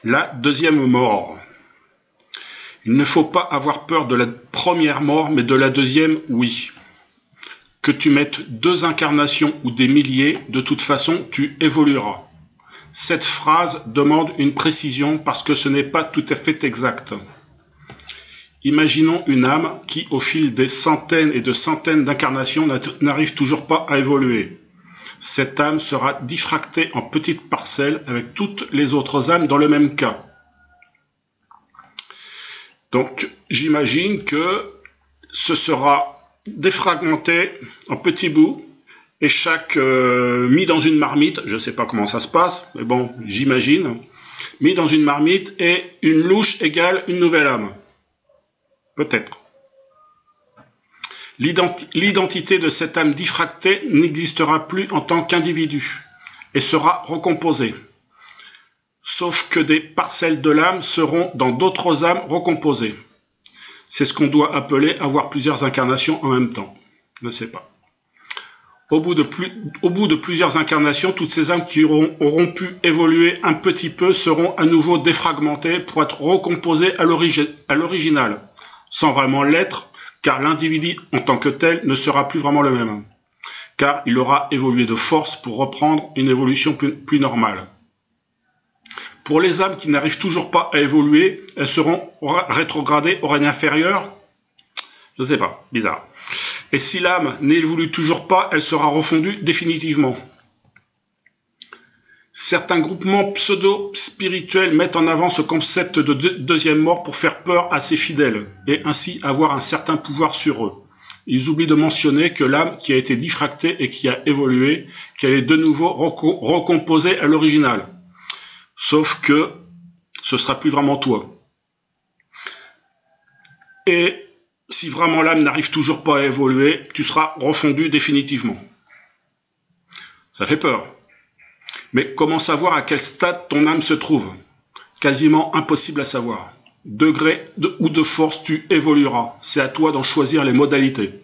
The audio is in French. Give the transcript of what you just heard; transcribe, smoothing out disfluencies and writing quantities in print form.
La deuxième mort. Il ne faut pas avoir peur de la première mort, mais de la deuxième, oui. Que tu mettes 2 incarnations ou des milliers, de toute façon, tu évolueras. Cette phrase demande une précision parce que ce n'est pas tout à fait exact. Imaginons une âme qui, au fil des centaines et de centaines d'incarnations, n'arrive toujours pas à évoluer. Cette âme sera diffractée en petites parcelles avec toutes les autres âmes dans le même cas. Donc, j'imagine que ce sera défragmenté en petits bouts et chaque mis dans une marmite, je ne sais pas comment ça se passe, mais bon, j'imagine, mis dans une marmite et une louche égale une nouvelle âme. Peut-être. L'identité de cette âme diffractée n'existera plus en tant qu'individu et sera recomposée. Sauf que des parcelles de l'âme seront dans d'autres âmes recomposées. C'est ce qu'on doit appeler avoir plusieurs incarnations en même temps. Je ne sais pas. Au bout de plusieurs incarnations, toutes ces âmes qui auront pu évoluer un petit peu seront à nouveau défragmentées pour être recomposées à l'original, sans vraiment l'être, car l'individu en tant que tel ne sera plus vraiment le même, car il aura évolué de force pour reprendre une évolution plus normale. Pour les âmes qui n'arrivent toujours pas à évoluer, elles seront rétrogradées au règne inférieur. Je ne sais pas, bizarre. Et si l'âme n'évolue toujours pas, elle sera refondue définitivement. Certains groupements pseudo-spirituels mettent en avant ce concept de deuxième mort pour faire peur à ses fidèles et ainsi avoir un certain pouvoir sur eux. Ils oublient de mentionner que l'âme qui a été diffractée et qui a évolué, qu'elle est de nouveau recomposée à l'original. Sauf que ce sera plus vraiment toi. Et si vraiment l'âme n'arrive toujours pas à évoluer, tu seras refondu définitivement. Ça fait peur. Mais comment savoir à quel stade ton âme se trouve? Quasiment impossible à savoir. Degré ou de force, tu évolueras. C'est à toi d'en choisir les modalités.